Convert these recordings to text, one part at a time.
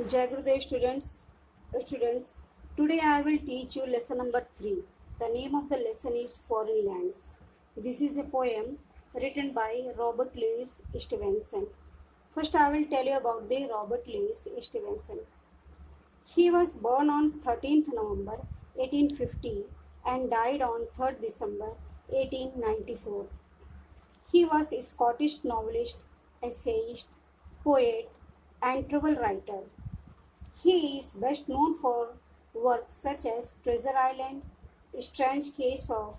Jai Gurudev students, today I will teach you lesson number 3. The name of the lesson is Foreign Lands. This is a poem written by Robert Louis Stevenson. First I will tell you about the Robert Louis Stevenson. He was born on 13th November 1850 and died on 3rd December 1894. He was a Scottish novelist, essayist, poet, and travel writer. He is best known for works such as Treasure Island, Strange Case of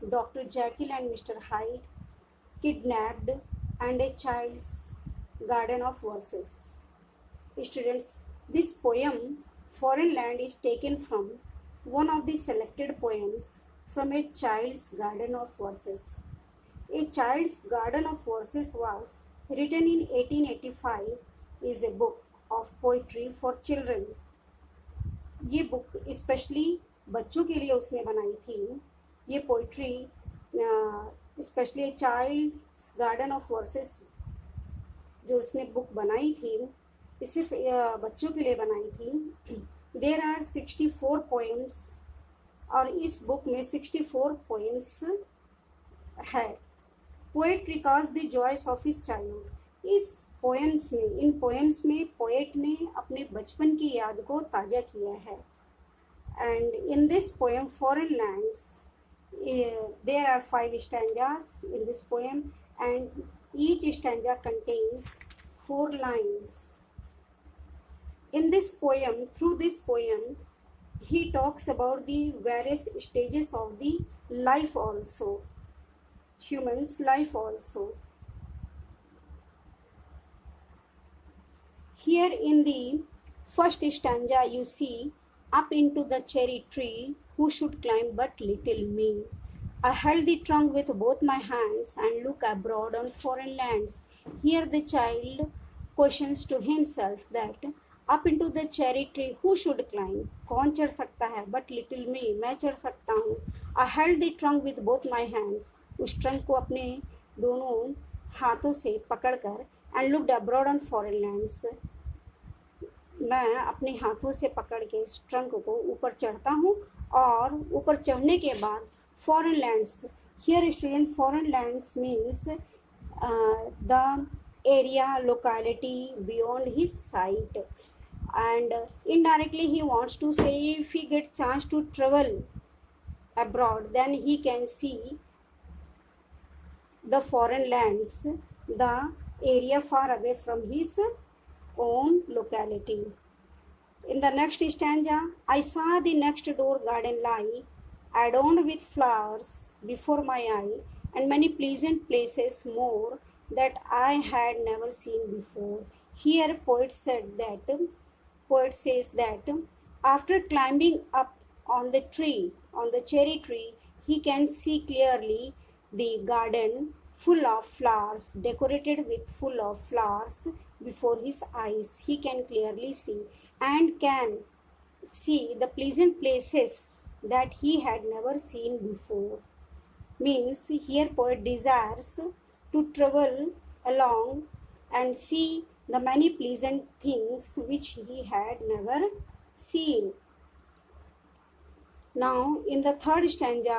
Dr. Jekyll and Mr. Hyde, Kidnapped, and A Child's Garden of Verses. Students, this poem, Foreign Land, is taken from one of the selected poems from A Child's Garden of Verses. A Child's Garden of Verses was written in 1885, is a book of poetry for children. ये book specially बच्चों के लिए उसने बनाई थी. ये poetry specially child's garden of verses जो उसने बुक बनाई थी ये सिर्फ बच्चों के लिए बनाई थी. देर आर 64 पोएम्स और इस बुक में 64 पोएम्स है. Poet records the joys of his childhood. इन पोएम्स में पोएट ने अपने बचपन की याद को ताज़ा किया है. And in this poem foreign lands there are 5 stanzas in this poem and each stanza contains 4 lines. In this poem, through this poem, he talks about the various stages of the life also, human's life also. Here in the first stanza, you see, up into the cherry tree, who should climb but little me? I held the trunk with both my hands and look abroad on foreign lands. Here the child questions to himself that up into the cherry tree who should climb. कौन चढ़ सकता है? But little मी, मैं चढ़ सकता हूँ. I held the trunk with both my hands. उस trunk को अपने दोनों हाथों से पकड़कर and looked abroad on foreign lands. मैं अपने हाथों से पकड़ के इस ट्रंक को ऊपर चढ़ता हूँ और ऊपर चढ़ने के बाद foreign lands. Here student, foreign lands means the area, locality beyond his sight, and indirectly he wants to say if he gets chance to travel abroad then he can see the foreign lands, the area far away from his own locality. In the next stanza, I saw the next door garden lie adorned with flowers before my eye and many pleasant places more that I had never seen before. Here poet says that after climbing up on the tree, on the cherry tree, he can see clearly the garden full of flowers, decorated with full of flowers before his eyes. He can clearly see and can see the pleasant places that he had never seen before. Means here poet desires to travel along and see the many pleasant things which he had never seen. Now in the third stanza,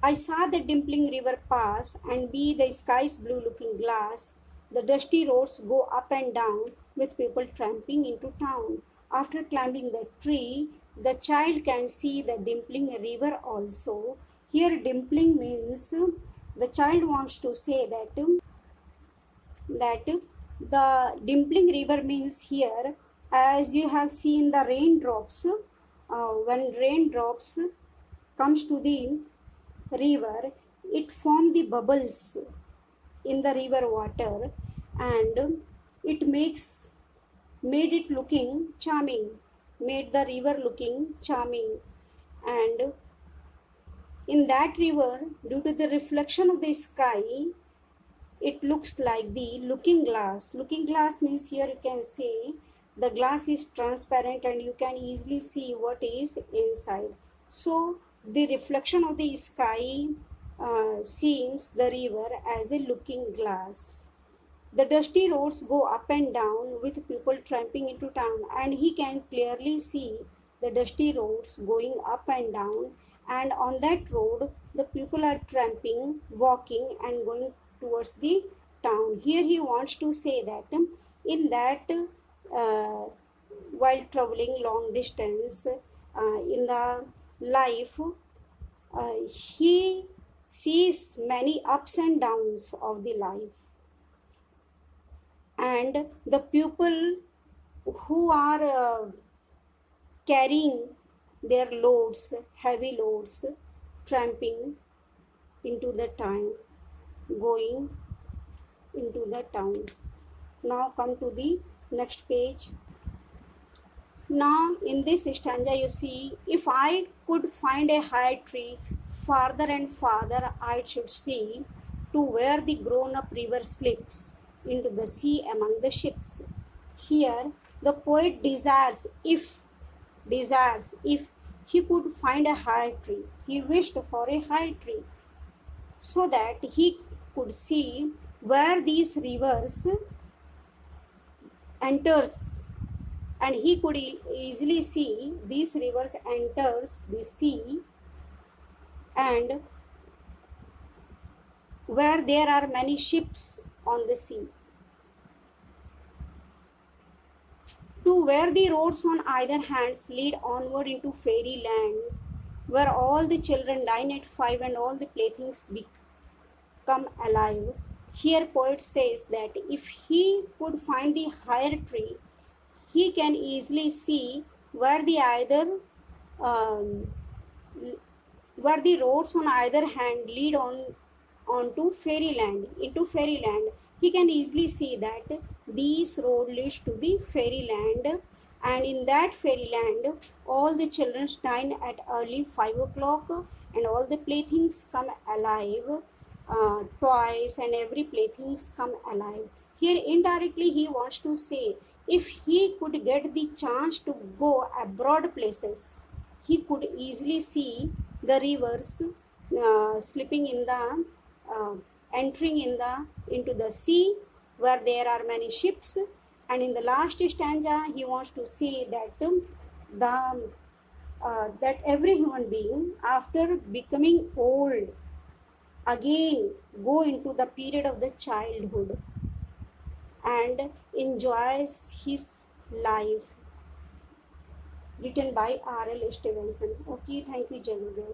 I saw the dimpling river pass and be the sky's blue looking glass. The dusty roads go up and down with people tramping into town. After climbing the tree, the child can see the dimpling river also. Here dimpling means the child wants to say that the dimpling river means here, as you have seen the raindrops, when raindrops comes to the river, it form the bubbles in the river water and it made it looking charming, made the river looking charming. And in that river, due to the reflection of the sky, it looks like the looking glass. Looking glass means here you can see the glass is transparent and you can easily see what is inside. So the reflection of the sky seems the river as a looking glass. The dusty roads go up and down with people tramping into town, and he can clearly see the dusty roads going up and down. And on that road, the people are tramping, walking, and going towards the town. Here he wants to say that in that uh, while traveling long distance in the life, he sees many ups and downs of the life, and the people who are carrying their loads, heavy loads, tramping into the town, going into the town. Now come to the next page. Now in this stanza you see, if I could find a high tree, farther and farther I should see, to where the grown up river slips into the sea among the ships. Here the poet desires if he could find a high tree. He wished for a high tree so that he could see where these rivers enters, and he could easily see these rivers enters the sea, and where there are many ships on the sea, to where the roads on either hands lead onward into fairyland, where all the children dine at 5 and all the playthings become alive. Here poet says that if he could find the higher tree, he can easily see where the um, where the roads on either hand lead onto fairyland, into fairyland. He can easily see that these road leads to the fairyland, and in that fairyland all the children dine at early 5 o'clock, and all the playthings come alive, toys and every playthings come alive. Here indirectly he wants to say, if he could get the chance to go abroad places, he could easily see the rivers slipping in the uh, entering in the into the sea, where there are many ships. And in the last stanza he wants to say that the that every human being after becoming old again go into the period of the childhood and enjoys his life. Written by R.L. Stevenson. Okay, thank you, Jagudev.